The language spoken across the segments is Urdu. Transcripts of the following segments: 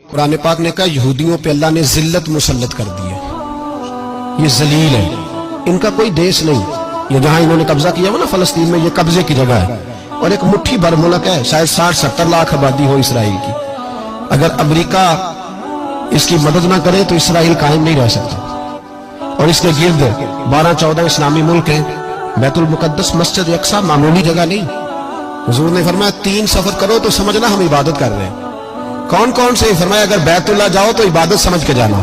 قرآن پاک نے کہا یہودیوں پہ اللہ نے ذلت مسلط کر دی ہے، یہ ذلیل ہے، ان کا کوئی دیش نہیں۔ یہ جہاں انہوں نے قبضہ کیا ہوا نا فلسطین میں، یہ قبضے کی جگہ ہے اور ایک مٹھی بھر ملک ہے، شاید 60-70 لاکھ آبادی ہو اسرائیل کی۔ اگر امریکہ اس کی مدد نہ کرے تو اسرائیل قائم نہیں رہ سکتا۔ اور اس کے گرد 12-14 اسلامی ملک ہیں۔ بیت المقدس مسجد اقصی معمولی جگہ نہیں۔ حضور نے فرمایا 3 سفر کرو تو سمجھنا ہم عبادت کر رہے ہیں۔ کون کون سے؟ فرمایا اگر بیت اللہ جاؤ تو عبادت سمجھ کے جانا،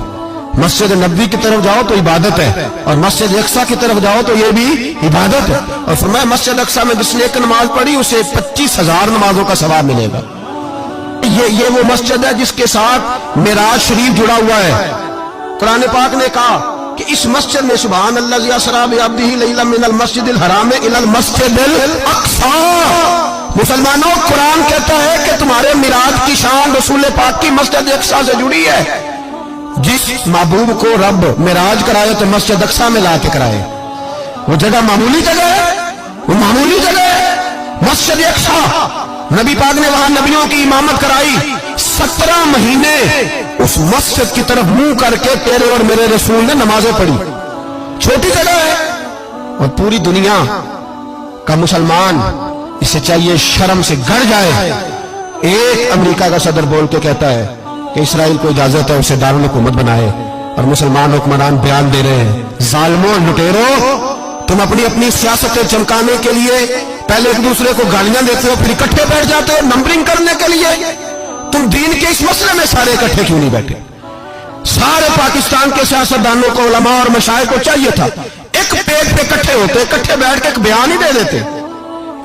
مسجد نبوی کی طرف جاؤ تو عبادت ہے، اور مسجد اقصی کی طرف جاؤ تو یہ بھی عبادت ہے۔ اور فرمایا مسجد اقصی میں جس نے ایک نماز پڑھی اسے 25,000 نمازوں کا ثواب ملے گا۔ یہ وہ مسجد ہے جس کے ساتھ معراج شریف جڑا ہوا ہے۔ قرآن پاک نے کہا کہ اس مسجد میں سبحان اللہ اسریٰ بعبدہ لیلا من المسجد الحرام الی المسجد الاقصی۔ مسلمانوں، قرآن کہتا ہے کہ تمہارے معراج کی شان رسول پاک کی مسجد اقصی سے جڑی ہے۔ جس محبوب کو رب معراج کرائے تو مسجد اقصی میں لا کے کرائے۔ وہ جگہ معمولی جگہ ہے، وہ معمولی جگہ ہے مسجد اقصی۔ نبی پاک نے وہاں نبیوں کی امامت کرائی، 17 مہینے اس مسجد کی طرف منہ کر کے تیرے اور میرے رسول نے نمازیں پڑھی۔ چھوٹی جگہ ہے اور پوری دنیا کا مسلمان اسے چاہیے شرم سے گڑ جائے۔ ایک امریکہ کا صدر بول کے کہتا ہے کہ اسرائیل کو اجازت ہے اسے دارالحکومت بنائے، اور مسلمان حکمران بیان دے رہے ہیں ظالموں، لٹیروں، تم اپنی سیاستیں چمکانے کے لیے پہلے ایک دوسرے کو گالیاں دیتے ہو، پھر اکٹھے بیٹھ جاتے ہو نمبرنگ کرنے کے لیے۔ تم دین کے اس مسئلے میں سارے اکٹھے کیوں نہیں بیٹھے؟ سارے پاکستان کے سیاستدانوں کو، علماء اور مشائخ کو چاہیے تھا ایک پیٹ پہ اکٹھے ہوتے، اکٹھے بیٹھ کے ایک بیان ہی دے دیتے،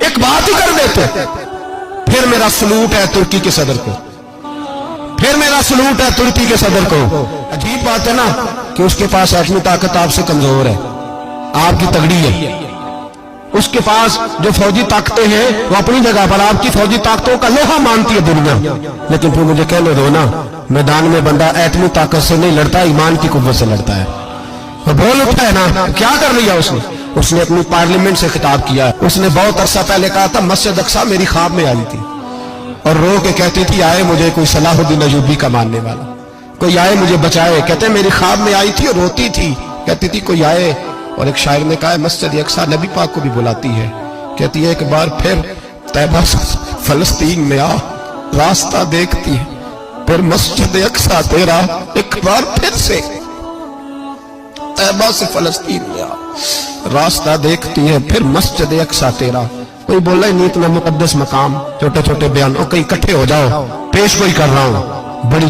ایک بات ہی کر دیتے۔ پھر میرا سلوٹ ہے ترکی کے صدر کو، پھر میرا سلوٹ ہے ترکی کے صدر کو۔ عجیب بات ہے نا کہ اس کے پاس ایٹمی طاقت آپ سے کمزور ہے، آپ کی تگڑی ہے۔ اس کے پاس جو فوجی طاقتیں ہیں وہ اپنی جگہ پر آپ کی فوجی طاقتوں کا لوہا مانتی ہے دنیا، لیکن پھر مجھے کہنے دو نا، میدان میں بندہ ایٹمی طاقت سے نہیں لڑتا، ایمان کی قوت سے لڑتا ہے۔ وہ بول اٹھا ہے نا، کیا کر لیا اس نے اپنی پارلیمنٹ سے خطاب کیا۔ اس نے بہت عرصہ پہلے کہا تھا مسجد اقصی میری خواب میں آئی تھی اور رو کے کہتی تھی آئے مجھے کوئی صلاح الدین ایوبی کا ماننے والا، کوئی آئے مجھے بچائے۔ کہتے ہیں میری خواب میں آئی تھی اور روتی تھی، کہتی تھی کوئی آئے۔ اور ایک شاعر نے کہا ہے مسجد اقصی نبی پاک کو بھی بلاتی ہے، کہتی ہے ایک بار پھر طیبہ فلسطین میں آ، راستہ دیکھتی ہے پھر مسجد اقصی تیرا، ایک بار پھر سے طیبہ سے فلسطین میں آ، راستہ دیکھتی ہے پھر مسجد اقصی تیرا۔ کوئی بول رہا ہے نہیں اتنا مقدس مقام، چھوٹے چھوٹے بیان، اور کہیں اکٹھے ہو جاؤ، پیش کوئی کر رہا ہوں، بڑی